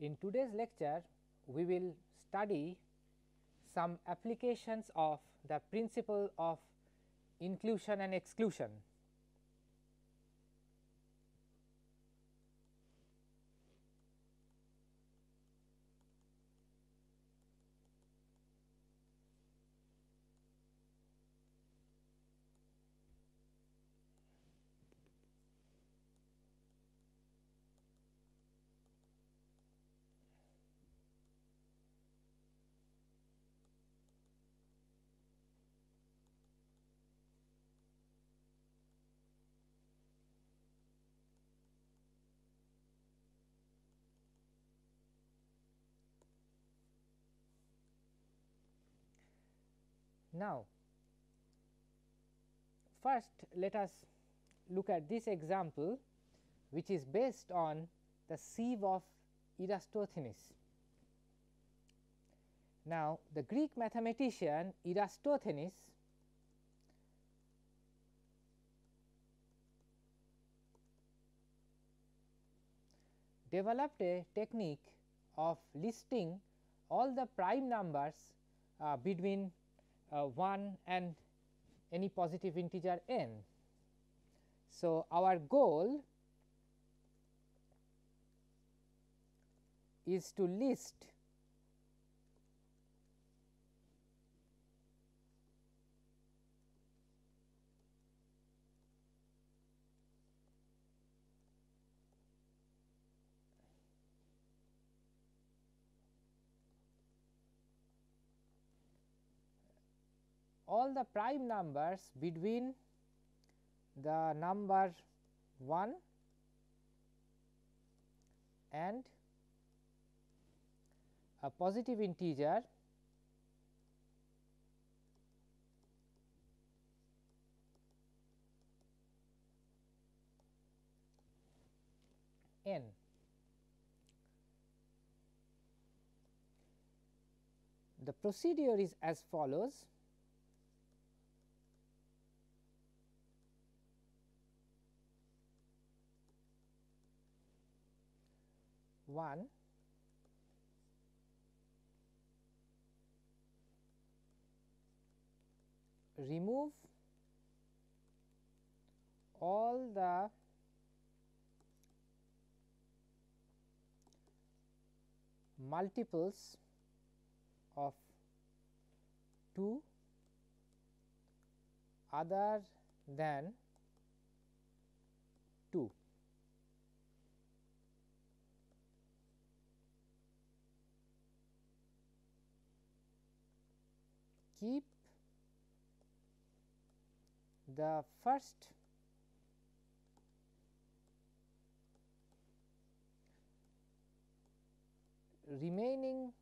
In today's lecture, we will study some applications of the principle of inclusion and exclusion. Now, first let us look at this example, which is based on the sieve of Eratosthenes. Now, the Greek mathematician Eratosthenes developed a technique of listing all the prime numbers between 1 and any positive integer n. So, our goal is to list all the prime numbers between the number 1 and a positive integer n. The procedure is as follows. One, remove all the multiples of 2 other than 2. Keep the first remaining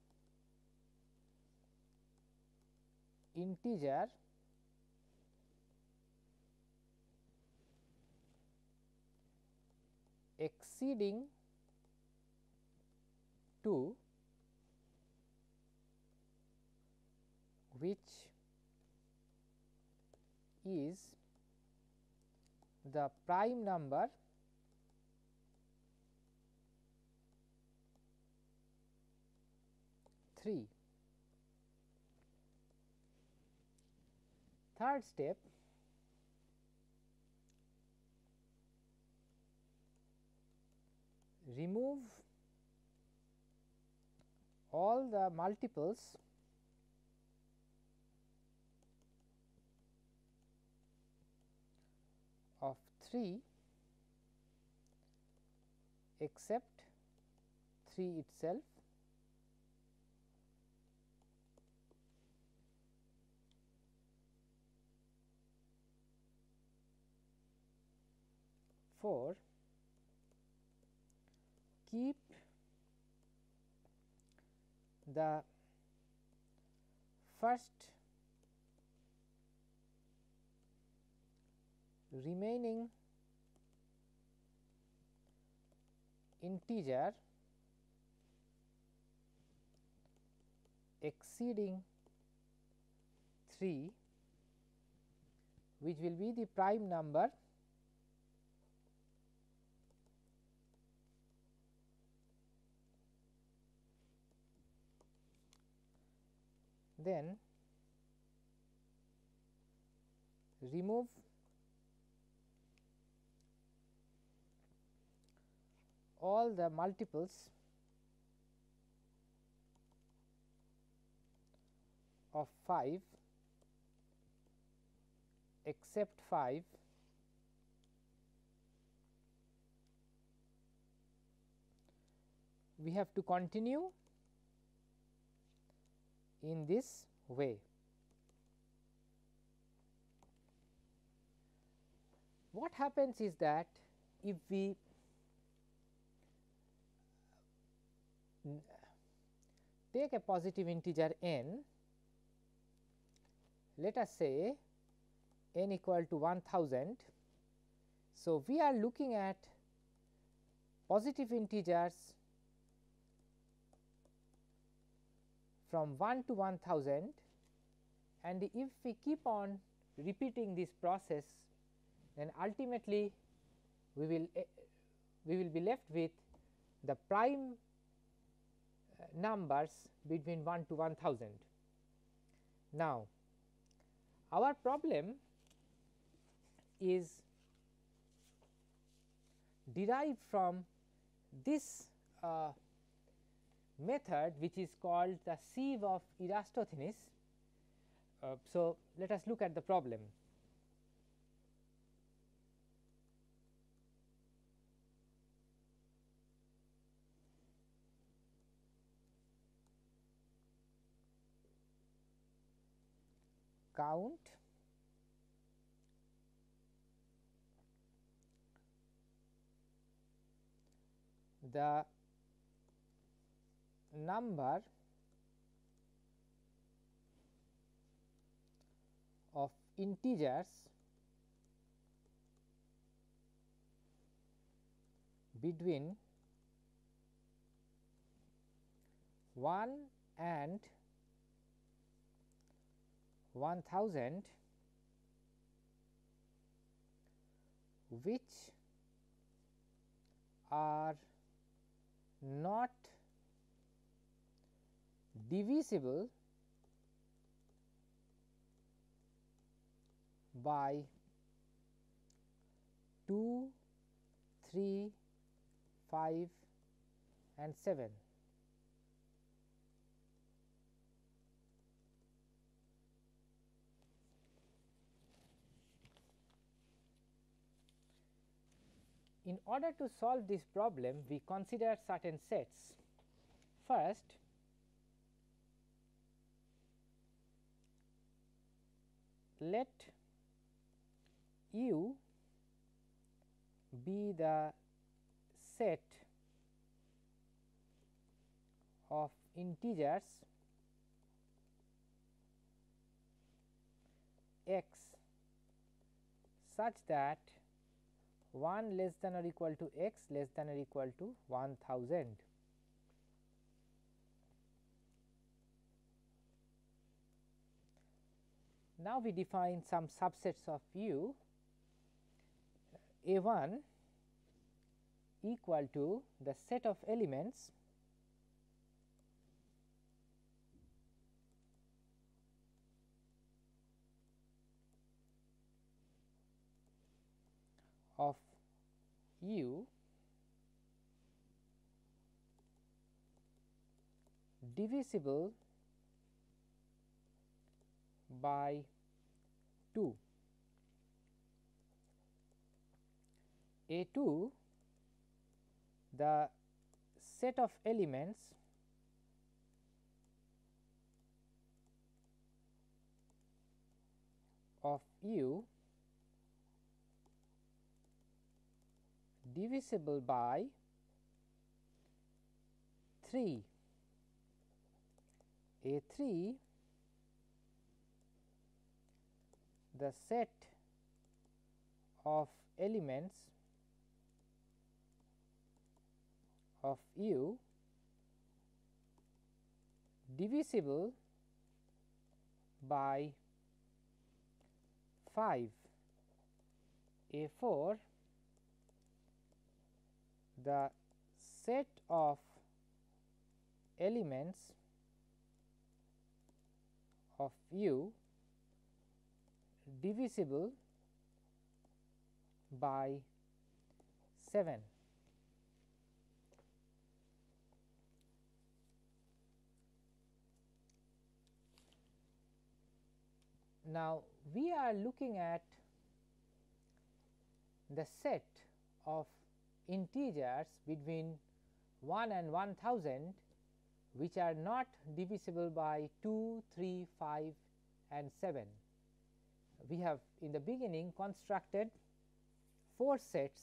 integer exceeding 2, which is the prime number three. Third step, remove all the multiples of 3 except 3 itself. Four, keep the first remaining integer exceeding 3, which will be the prime number then remove all the multiples of 5 except 5 we have to continue in this way. What happens is that if we take a positive integer n, let us say n equal to 1000. So, we are looking at positive integers from 1 to 1000, and if we keep on repeating this process, then ultimately we will be left with the prime numbers between 1 to 1000. Now, our problem is derived from this method, which is called the sieve of Eratosthenes. So, let us look at the problem. Count the number of integers between 1 and 1000 which are not divisible by 2, 3, 5 and 7. In order to solve this problem, we consider certain sets. First, let U be the set of integers x such that 1 less than or equal to x less than or equal to 1000. Now, we define some subsets of U. A1 equal to the set of elements of U divisible by 2. A2 the set of elements of U divisible by 3. A3 the set of elements of U divisible by 5 A4 the set of elements of U divisible by 7. Now, we are looking at the set of integers between 1 and 1000 which are not divisible by 2, 3, 5 and 7. We have in the beginning constructed 4 sets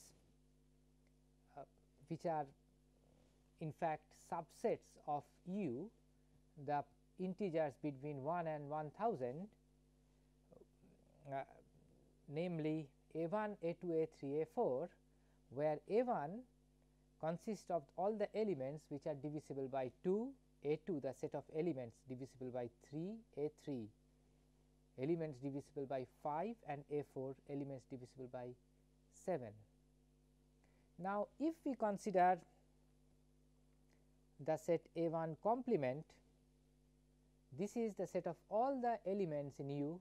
which are in fact subsets of U, the integers between 1 and 1000, namely A1, A2, A3, A4, where A1 consists of all the elements which are divisible by 2, A2 the set of elements divisible by 3, A3 elements divisible by 5 and A4 elements divisible by 7. Now, if we consider the set A1 complement, this is the set of all the elements in U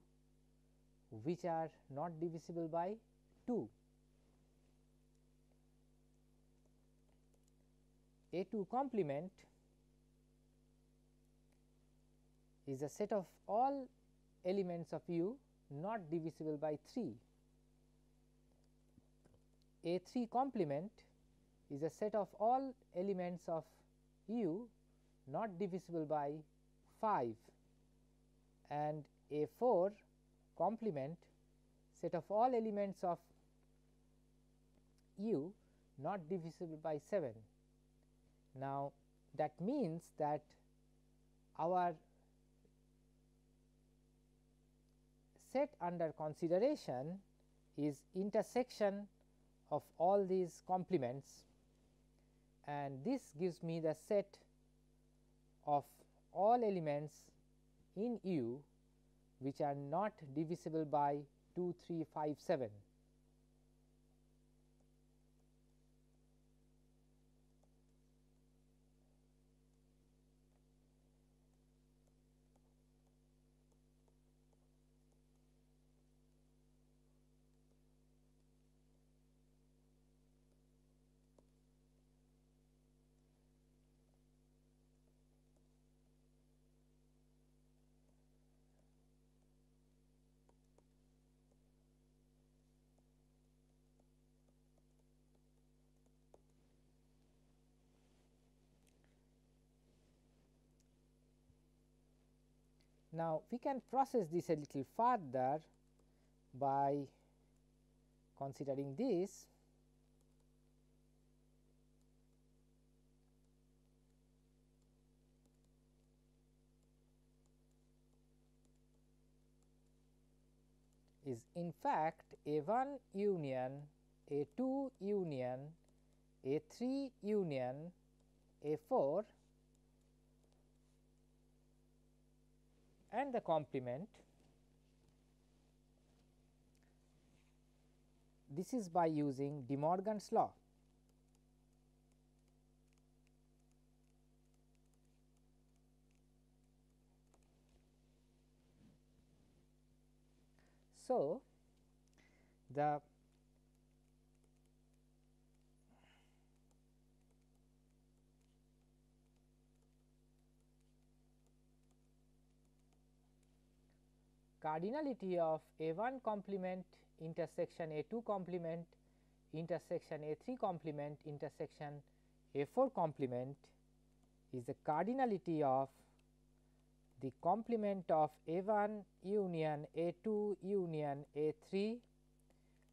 which are not divisible by 2. A2 complement is a set of all elements of U not divisible by 3. A3 complement is a set of all elements of U not divisible by 5, and A4 complement set of all elements of U not divisible by 7. Now, that means that our set under consideration is intersection of all these complements, and this gives me the set of all elements in U which are not divisible by 2, 3, 5, 7. Now, we can process this a little further by considering this. Is in fact A1 union A2 union A3 union A4 and the complement. This is by using De Morgan's law. So, the cardinality of A1 complement intersection A2 complement intersection A3 complement intersection A4 complement is the cardinality of the complement of A1 union A2 union A3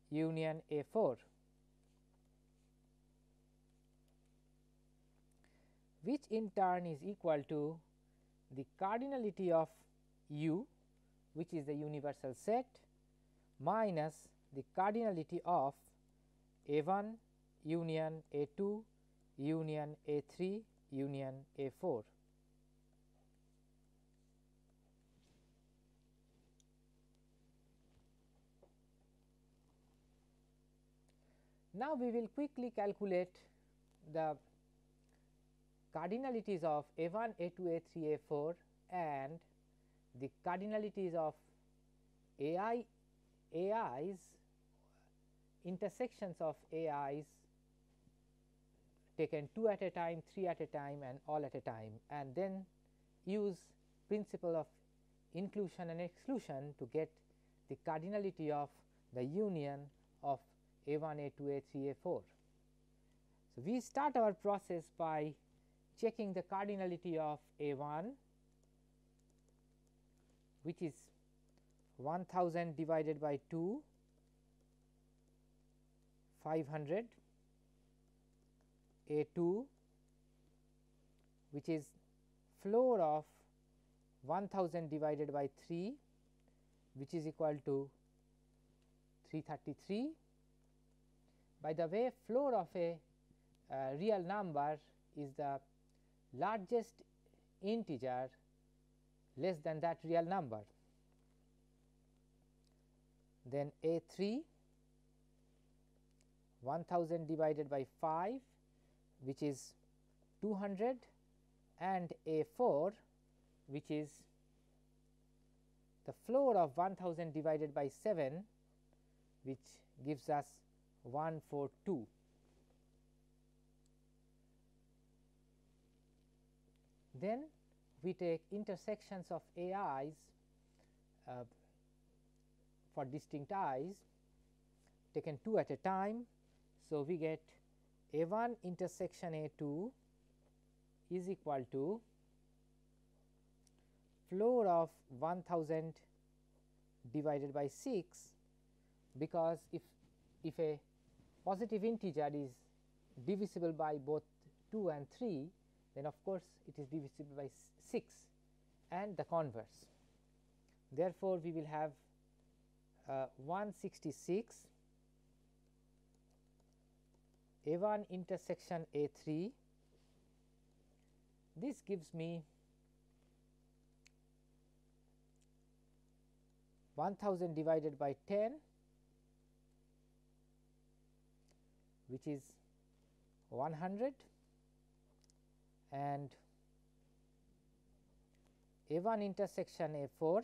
union A4, which in turn is equal to the cardinality of U, which is the universal set, minus the cardinality of A1 union A2 union A3 union A4. Now, we will quickly calculate the cardinalities of A1, A2, A3, A4 and the cardinalities of AI's intersections of AI's taken 2 at a time, 3 at a time and all at a time, and then use principle of inclusion and exclusion to get the cardinality of the union of A1, A2, A3, A4. So, we start our process by checking the cardinality of A1, which is 1000 divided by 2, 500, A2, which is floor of 1000 divided by 3, which is equal to 333. By the way, floor of a real number is the largest integer less than that real number. Then A3, 1000 divided by 5, which is 200, and A4, which is the floor of 1000 divided by 7, which gives us 142. Then we take intersections of AI's for distinct i's taken 2 at a time. So, we get A1 intersection A2 is equal to floor of 1000 divided by 6, because if a positive integer is divisible by both 2 and 3, then of course, it is divisible by 6 and the converse. Therefore, we will have 166 A1 intersection A3. This gives me 1000 divided by 10, which is 100, and A1 intersection A4,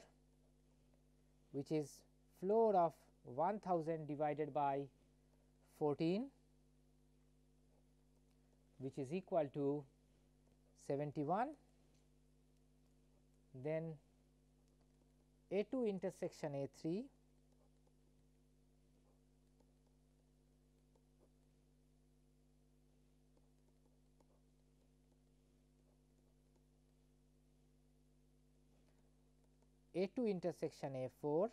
which is floor of 1000 divided by 14, which is equal to 71. Then A2 intersection A3, A2 intersection A4,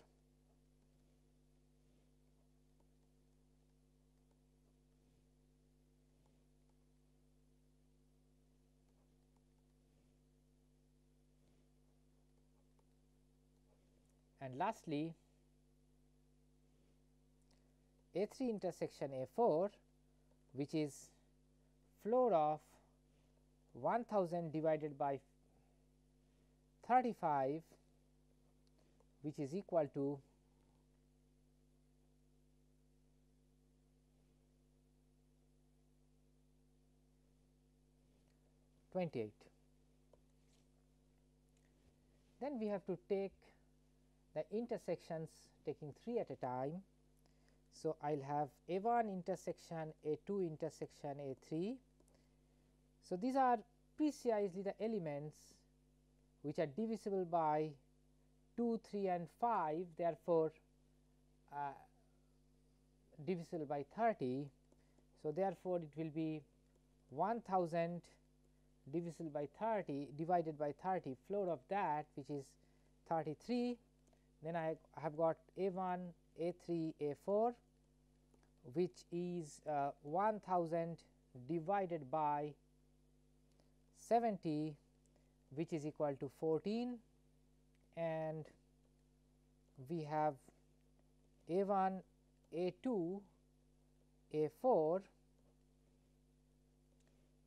and lastly A3 intersection A4, which is floor of 1000 divided by 35, which is equal to 28. Then we have to take the intersections taking 3 at a time. So, I will have A1 intersection A2 intersection A3. So, these are precisely the elements which are divisible by 2, 3 and 5, therefore, divisible by 30. So, therefore, it will be 1000 divisible by 30 divided by 30, floor of that which is 33. Then I have got A1, A3, A4, which is 1000 divided by 70, which is equal to 14, and we have A1, A2, A4,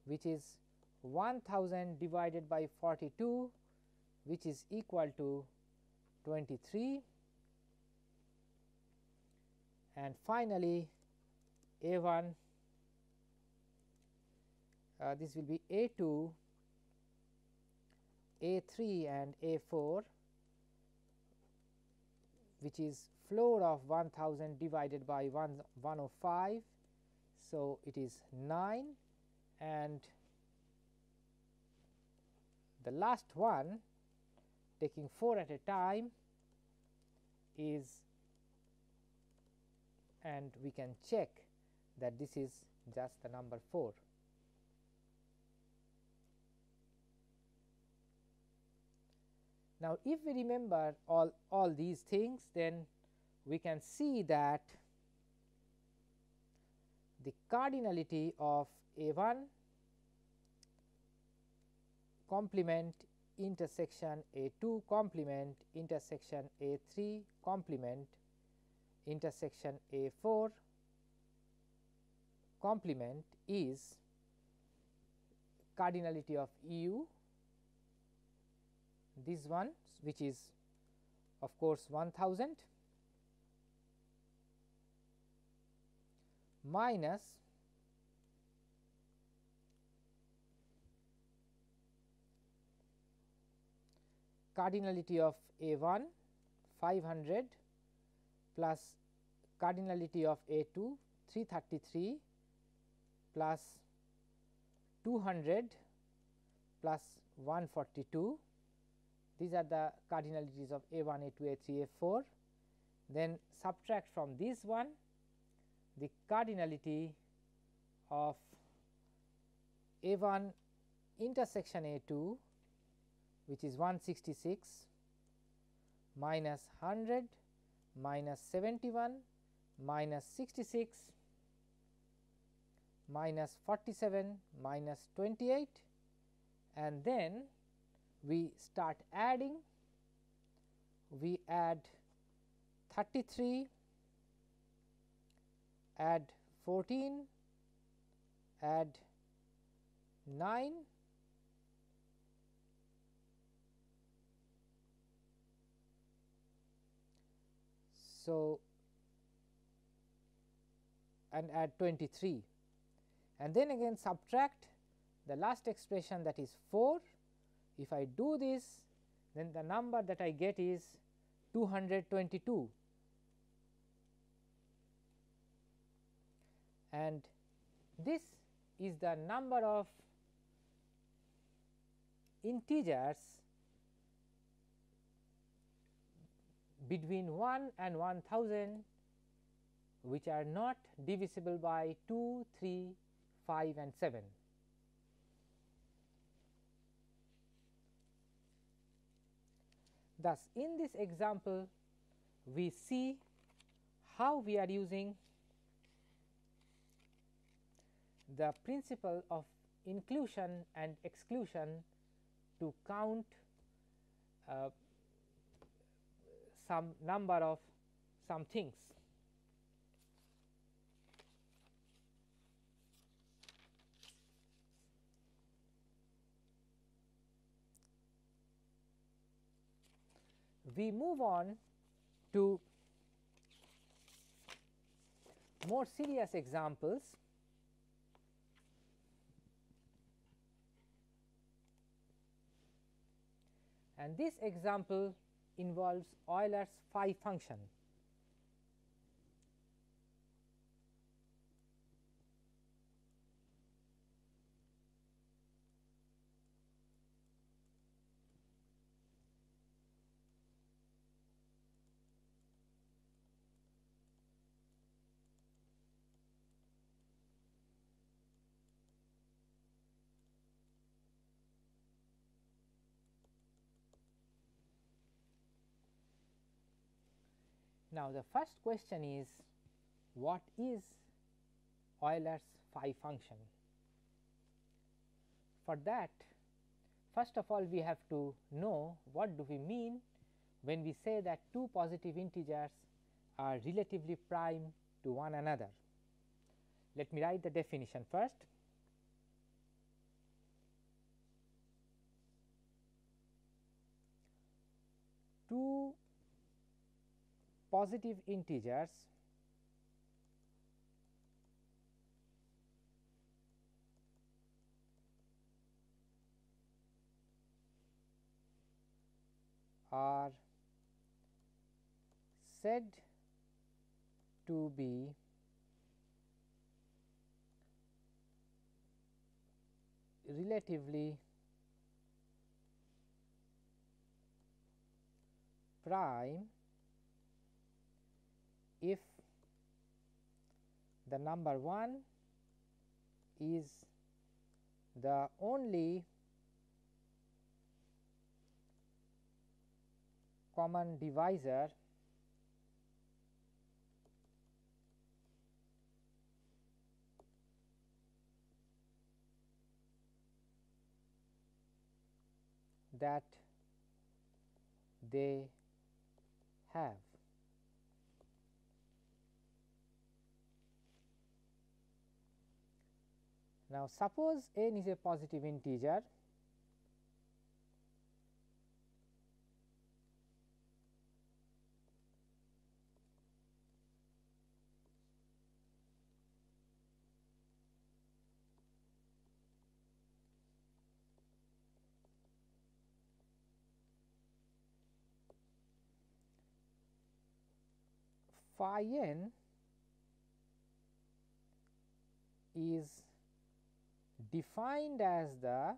which is 1000 divided by 42, which is equal to 23, and finally A1, this will be A2, A3 and A4, which is floor of 1000 divided by 105. So, it is 9, and the last one taking 4 at a time is, and we can check that this is just the number 4. Now, if we remember all these things, then we can see that the cardinality of A1 complement intersection A2 complement intersection A3 complement intersection A4 complement is cardinality of EU, this one, which is of course 1000, minus cardinality of A1 500 plus cardinality of A2 333 plus 200 plus 142. These are the cardinalities of A1, A2, A3, A4. Then subtract from this one the cardinality of A1 intersection A2, which is 166, minus 100, minus 71, minus 66, minus 47, minus 28, and then we start adding. We add 33, add 14, add 9, so and add 23, and then again subtract the last expression, that is 4. If I do this, then the number that I get is 222, and this is the number of integers between 1 and 1000 which are not divisible by 2, 3, 5 and 7. Thus, in this example we see how we are using the principle of inclusion and exclusion to count some number of some things. We move on to more serious examples. And this example involves Euler's phi function. Now, the first question is, what is Euler's phi function? For that, first of all we have to know what do we mean when we say that two positive integers are relatively prime to one another. Let me write the definition first. Two positive integers are said to be relatively prime if the number 1 is the only common divisor that they have. Now, suppose n is a positive integer phi n is defined as the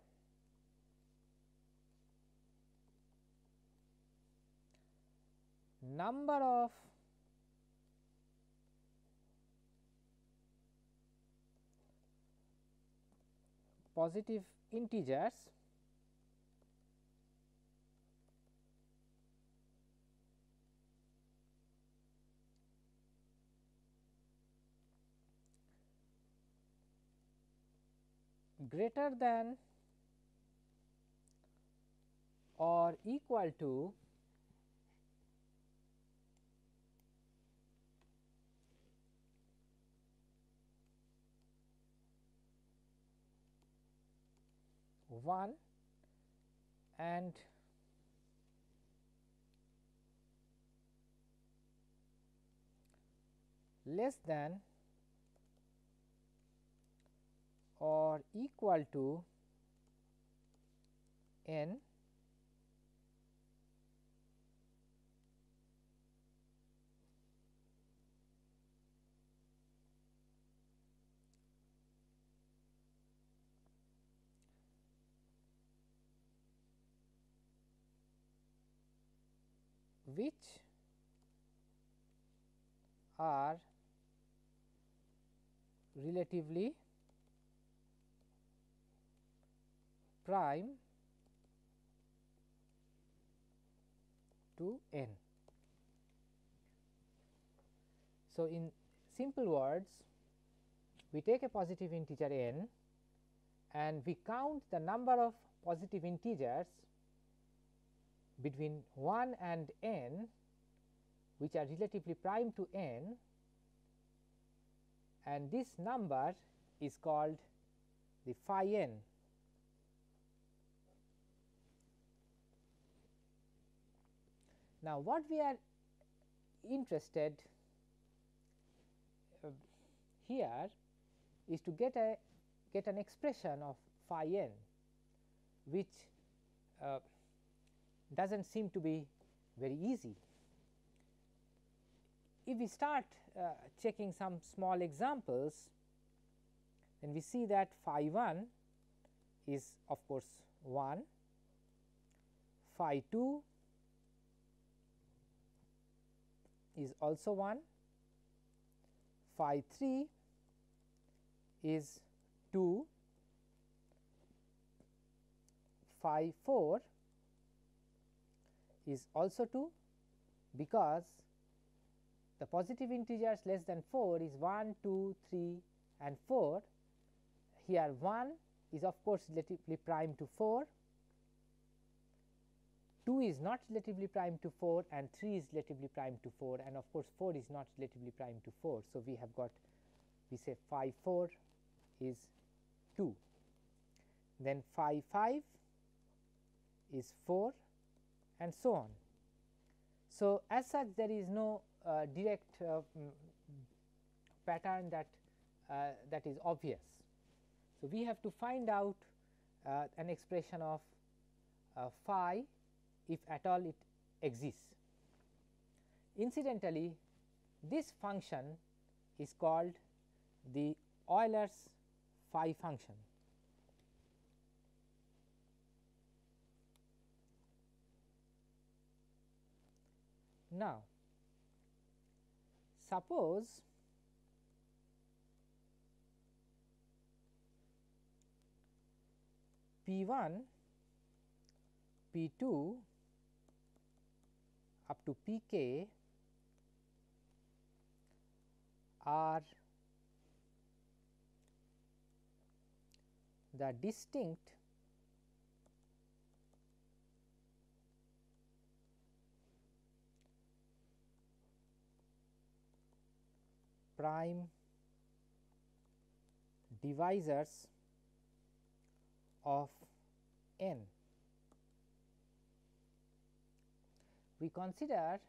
number of positive integers greater than or equal to one and less than or equal to n which are relatively prime to n. So, in simple words, we take a positive integer n and we count the number of positive integers between 1 and n which are relatively prime to n, and this number is called the phi n. Now, what we are interested here is to get an expression of phi n which does not seem to be very easy. If we start checking some small examples, then we see that phi 1 is of course 1, phi 2 is also 1, phi 3 is 2, phi 4 is also 2, because the positive integers less than 4 is 1, 2, 3 and 4. Here 1 is of course relatively prime to 4, 2 is not relatively prime to 4 and 3 is relatively prime to 4, and of course 4 is not relatively prime to 4. So, we have got, we say phi 4 is 2, then phi 5 is 4, and so on. So, as such there is no direct pattern that is obvious. So, we have to find out an expression of phi if at all it exists. Incidentally, this function is called the Euler's phi function. Now, suppose P1, P2 up to Pk are the distinct prime divisors of n. We consider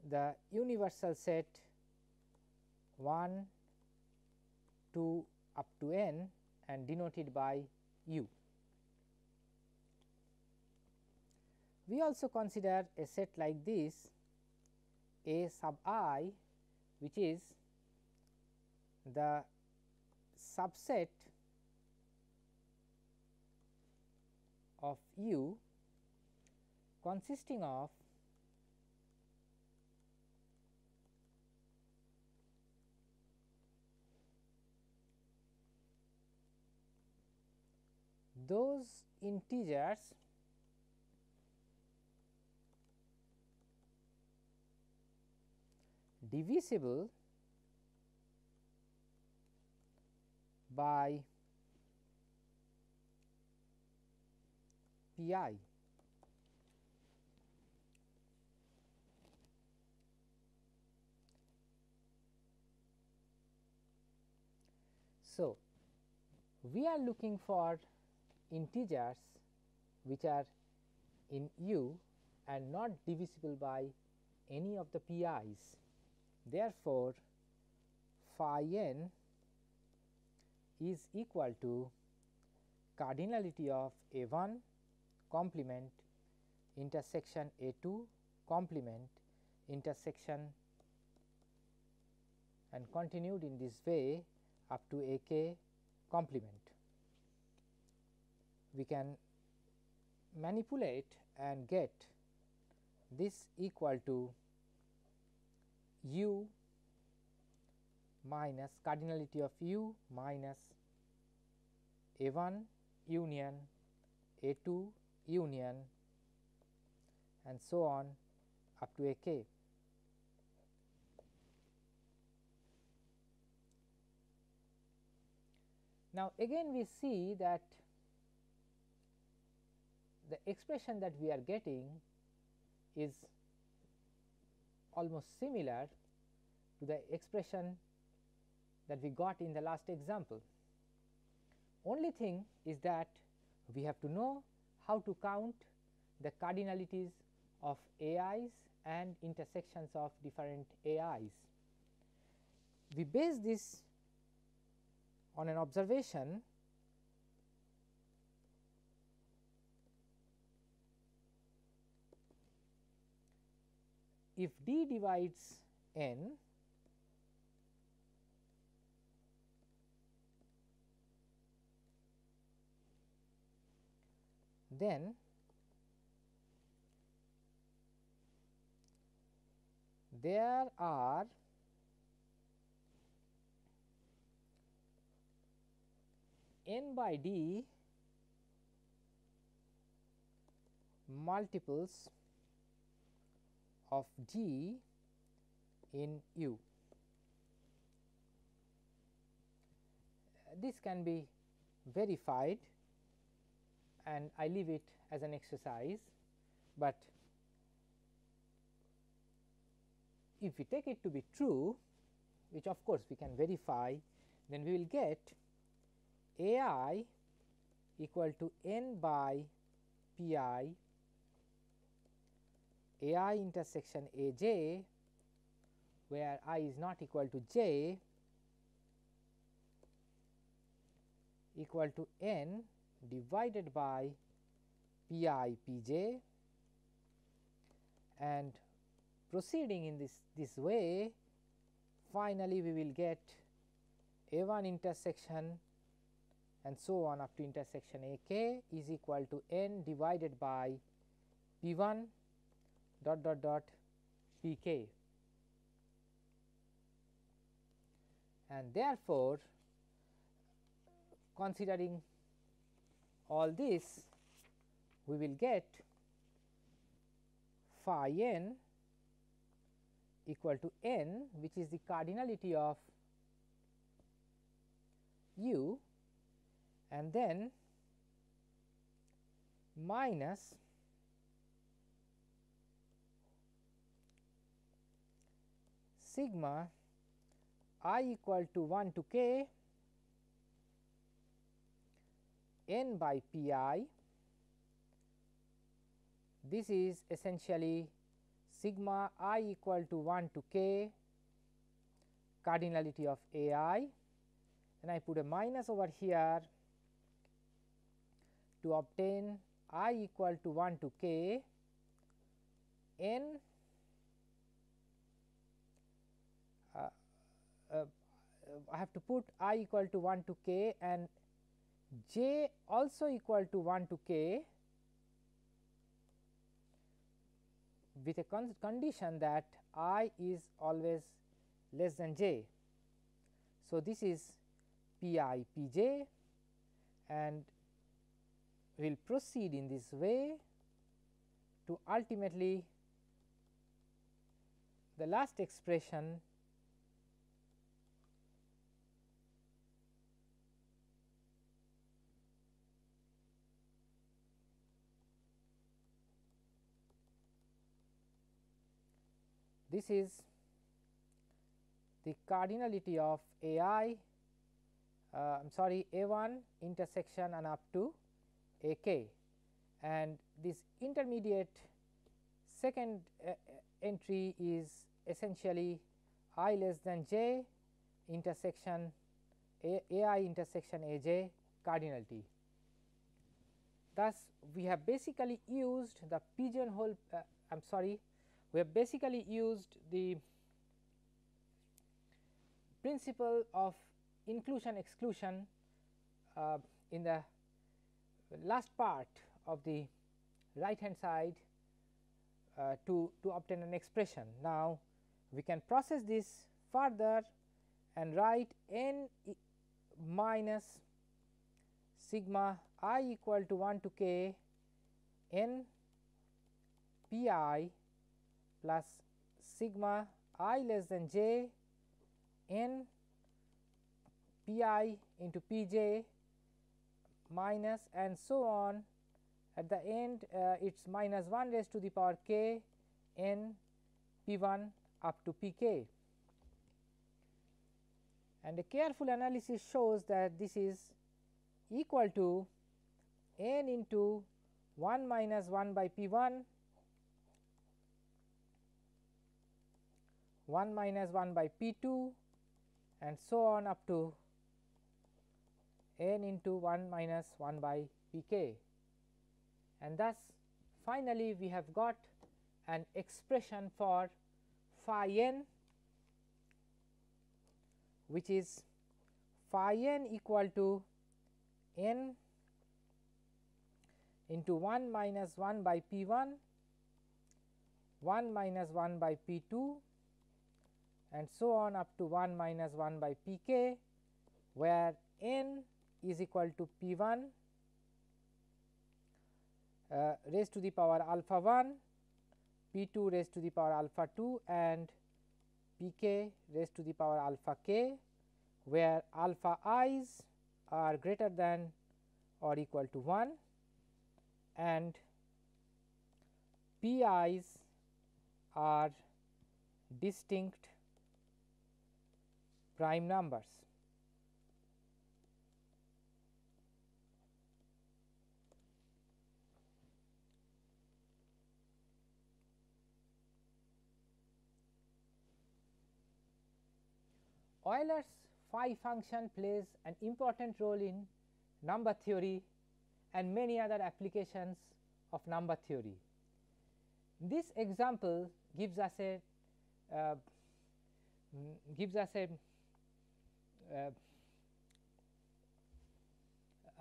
the universal set 1, 2 up to n and denoted by u. We also consider a set like this A sub I, which is the subset of u consisting of those integers divisible by Pi. So, we are looking for integers which are in u and not divisible by any of the Pi's. Therefore, phi n is equal to cardinality of A1 complement intersection A2 complement intersection and continued in this way up to AK complement. We can manipulate and get this equal to u minus cardinality of u minus A1 union A2 union and so on up to AK. Now, again we see that the expression that we are getting is almost similar to the expression that we got in the last example. Only thing is that we have to know how to count the cardinalities of AI's and intersections of different AI's. We base this on an observation if D divides n, then there are n by D multiples of G in U. This can be verified and I leave it as an exercise. but if we take it to be true, which of course we can verify, then we will get A I equal to n by P I A I intersection A j, where I is not equal to j, equal to n divided by P I P j, and proceeding in this way, finally we will get A 1 intersection and so on up to intersection A k is equal to n divided by P 1 dot dot dot P k, and therefore, considering all this, we will get phi n equal to n, which is the cardinality of u, and then minus sigma I equal to 1 to k n by P I. This is essentially sigma I equal to 1 to k cardinality of A I, and I put a minus over here to obtain I equal to 1 to k n I have to put I equal to 1 to k and j also equal to 1 to k with a condition that I is always less than j. So, this is P I P j, and we will proceed in this way to ultimately the last expression this is the cardinality of A I I am sorry A 1 intersection and up to A k, and this intermediate second entry is essentially I less than j intersection A I intersection A j cardinality. Thus, we have basically used the pigeonhole I am sorry we have basically used the principle of inclusion exclusion in the last part of the right hand side to obtain an expression. Now, we can process this further and write n minus sigma I equal to 1 to k n P I plus sigma I less than j n P I into P j minus and so on. At the end it is minus 1 raised to the power k n P 1 up to P k, and a careful analysis shows that this is equal to n into 1 minus 1 by P 1, 1 minus 1 by P 2 and so on up to n into 1 minus 1 by P k, and thus finally, we have got an expression for phi n, which is phi n equal to n into 1 minus 1 by P 1, 1 minus 1 by P 2 and so on up to 1 minus 1 by P k, where n is equal to P 1 raised to the power alpha 1, P 2 raised to the power alpha 2 and P k raised to the power alpha k, where alpha i's are greater than or equal to 1 and Pi's are distinct prime numbers. Euler's phi function plays an important role in number theory and many other applications of number theory. This example gives us a uh,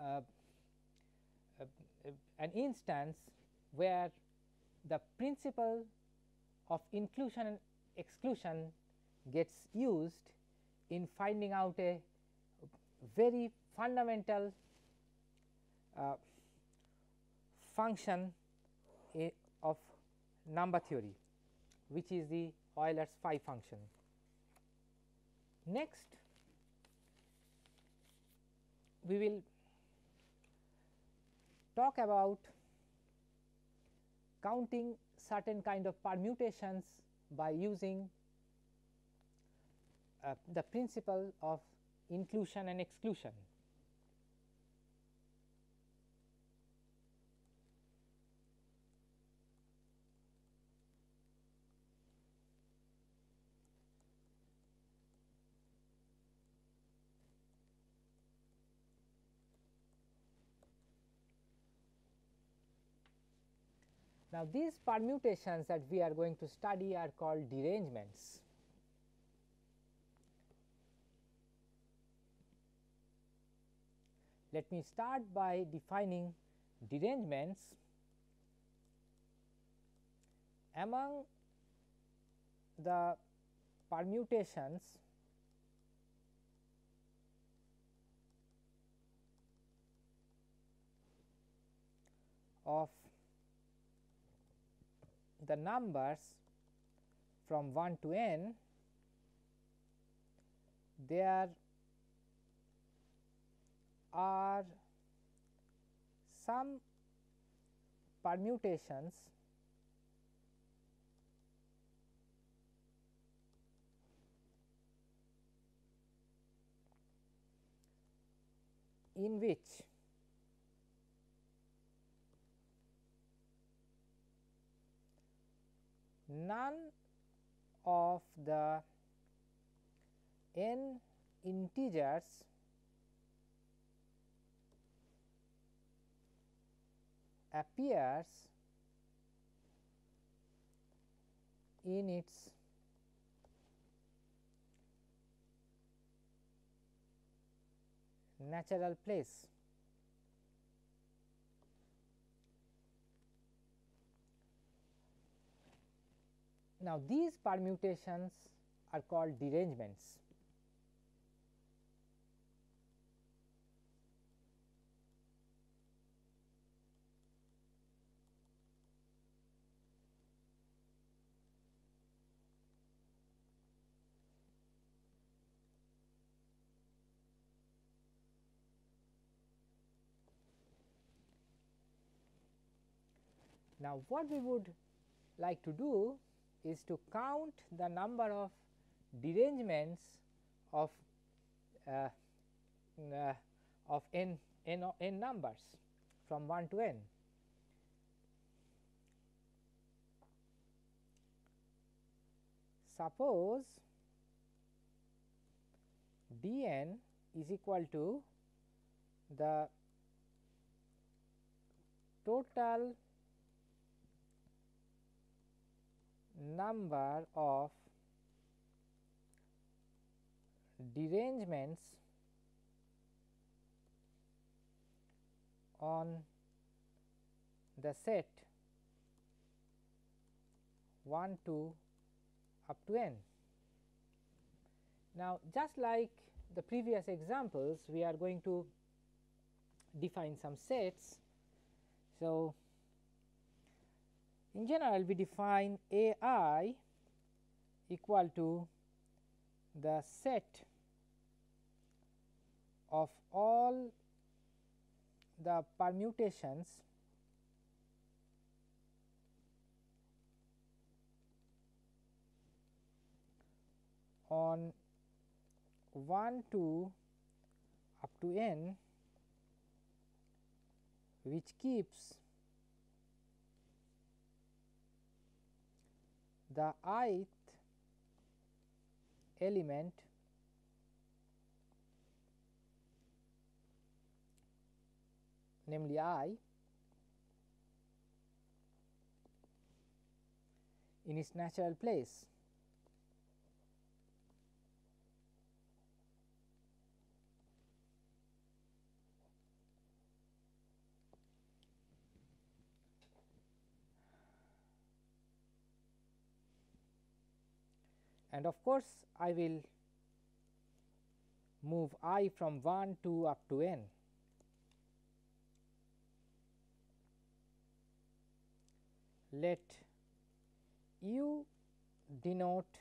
uh, uh, an instance where the principle of inclusion and exclusion gets used in finding out a very fundamental function of number theory, which is the Euler's phi function. Next, we will talk about counting certain kind of permutations by using the principle of inclusion and exclusion. Now, these permutations that we are going to study are called derangements. Let me start by defining derangements. Among the permutations of the numbers from 1 to n, there are some permutations in which none of the n integers appears in its natural place. Now, these permutations are called derangements. Now, what we would like to do is to count the number of derangements of n numbers from 1 to n. Suppose dn is equal to the total number of derangements on the set 1 to up to n. Now, just like the previous examples, we are going to define some sets. So, in general, we define A I equal to the set of all the permutations on 1 to up to n, which keeps the ith element namely I in its natural place. And of course, I will move I from 1 to up to n. Let U denote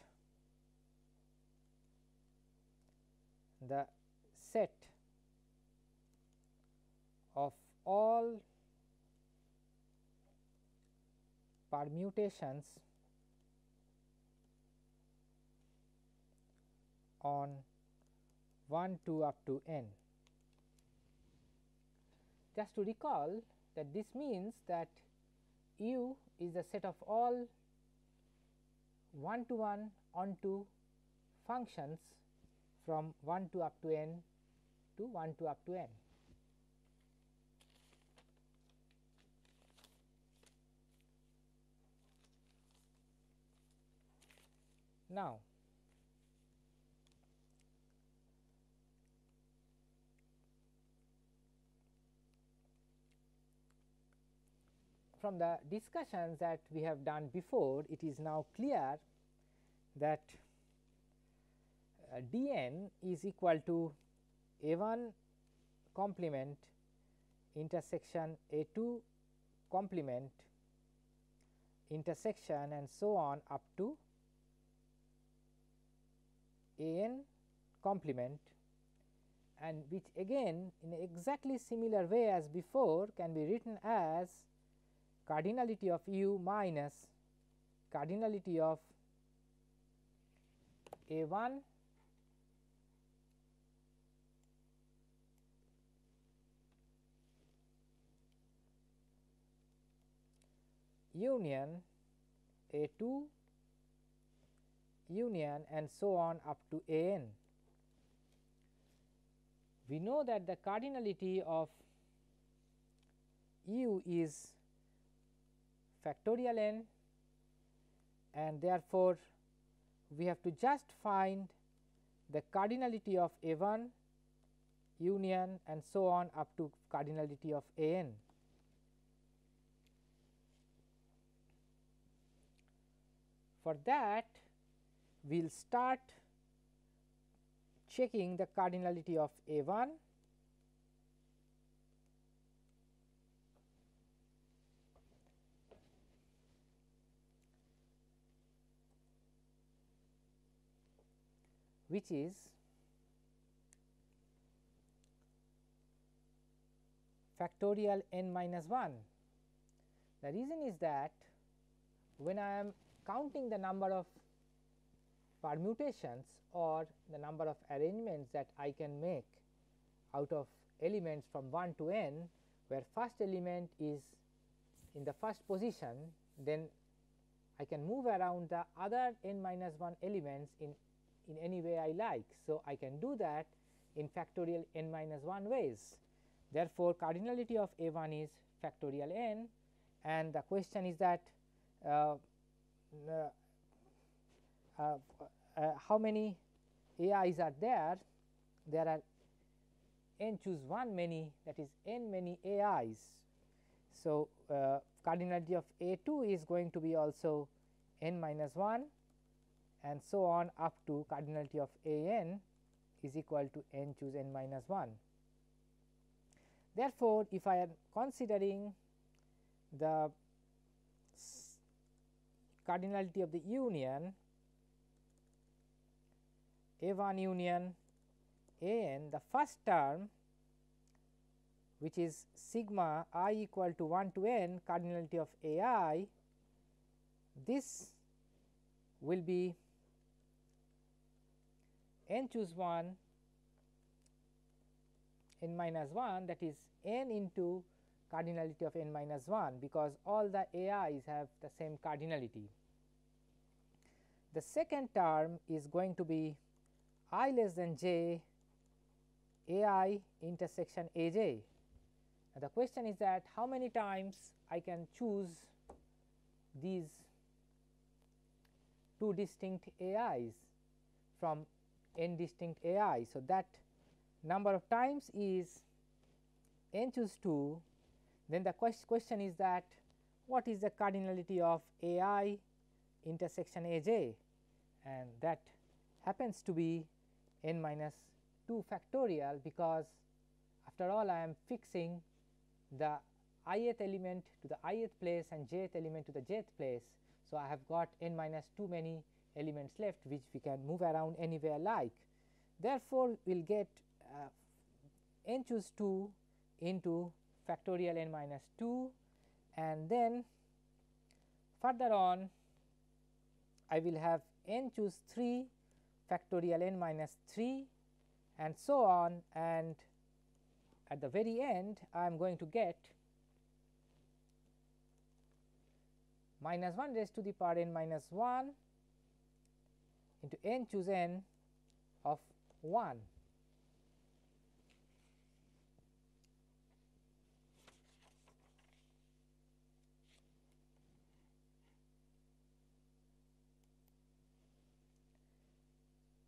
the set of all permutations on 1 to up to n. Just to recall that this means that U is the set of all 1 to 1 onto functions from 1 to up to n to 1 to up to n. Now, from the discussions that we have done before, it is now clear that dn is equal to A1 complement intersection A2 complement intersection and so on up to an complement, and which again in exactly similar way as before can be written as cardinality of U minus cardinality of A1 union A2 union and so on up to an. We know that the cardinality of U is factorial n, and therefore, we have to just find the cardinality of A1 union and so on up to cardinality of an. For that, we will start checking the cardinality of A1 which is factorial n minus 1. The reason is that when I am counting the number of permutations or the number of arrangements that I can make out of elements from 1 to n, where first element is in the first position, then I can move around the other n minus 1 elements in any way I like. So, I can do that in factorial n minus 1 ways. Therefore, cardinality of A1 is factorial n, and the question is that how many AIs are there? There are n choose 1 many, that is n many AIs. So, cardinality of A2 is going to be also n minus 1 and so on up to cardinality of an is equal to n choose n minus 1. Therefore, if I am considering the cardinality of the union A1 union an, the first term which is sigma I equal to 1 to n cardinality of AI, this will be n choose 1 n minus 1, that is n into cardinality of n minus 1, because all the ai's have the same cardinality. The second term is going to be I less than j ai intersection aj. Now, the question is that how many times I can choose these two distinct ai's from n distinct ai. So, that number of times is n choose 2. Then the question is that what is the cardinality of ai intersection aj, and that happens to be n minus 2 factorial, because after all I am fixing the ith element to the ith place and jth element to the jth place. So, I have got n minus 2 many elements left which we can move around anywhere like. Therefore, we will get n choose 2 into factorial n minus 2, and then further on I will have n choose 3 factorial n minus 3 and so on, and at the very end I am going to get minus 1 raised to the power n minus 1 into n choose n of 1.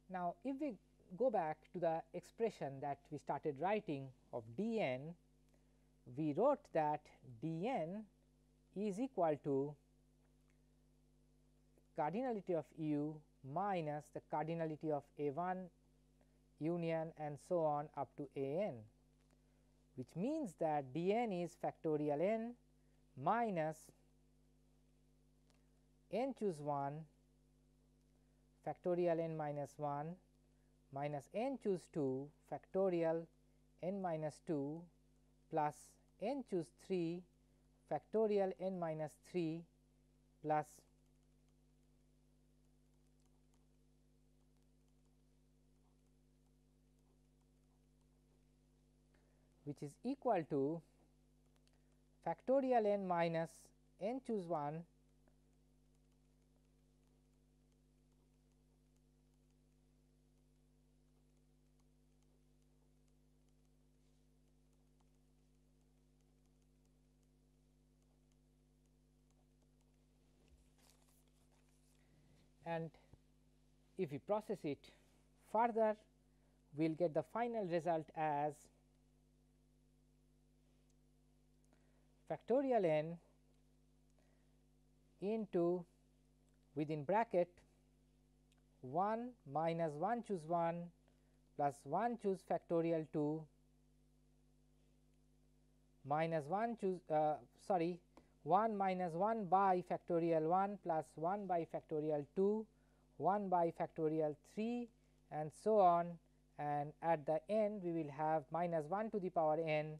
Now, if we go back to the expression that we started writing of dn, we wrote that dn is equal to cardinality of u minus the cardinality of a1 union and so on up to a n, which means that dn is factorial n minus n choose 1 factorial n minus 1 minus n choose 2 factorial n minus 2 plus n choose 3 factorial n minus 3 plus which is equal to factorial n minus n choose 1 and if we process it further, we will get the final result as factorial n into within bracket 1 minus 1 choose 1 plus 1 choose factorial 2 minus 1 choose 1 minus 1 by factorial 1 plus 1 by factorial 2, 1 by factorial 3 and so on, and at the end we will have minus 1 to the power n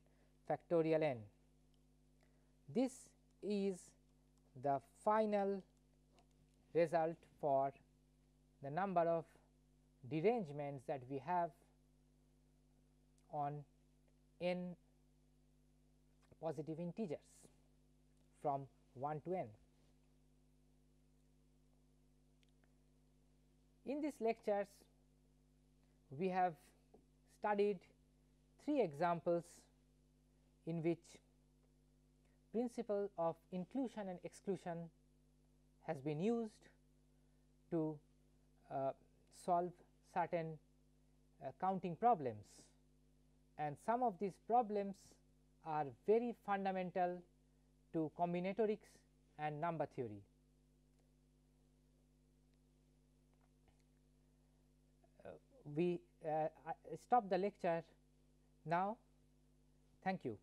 factorial n. This is the final result for the number of derangements that we have on n positive integers from 1 to n. In these lectures, we have studied 3 examples in which principle of inclusion and exclusion has been used to solve certain counting problems, and some of these problems are very fundamental to combinatorics and number theory. We stop the lecture now. Thank you.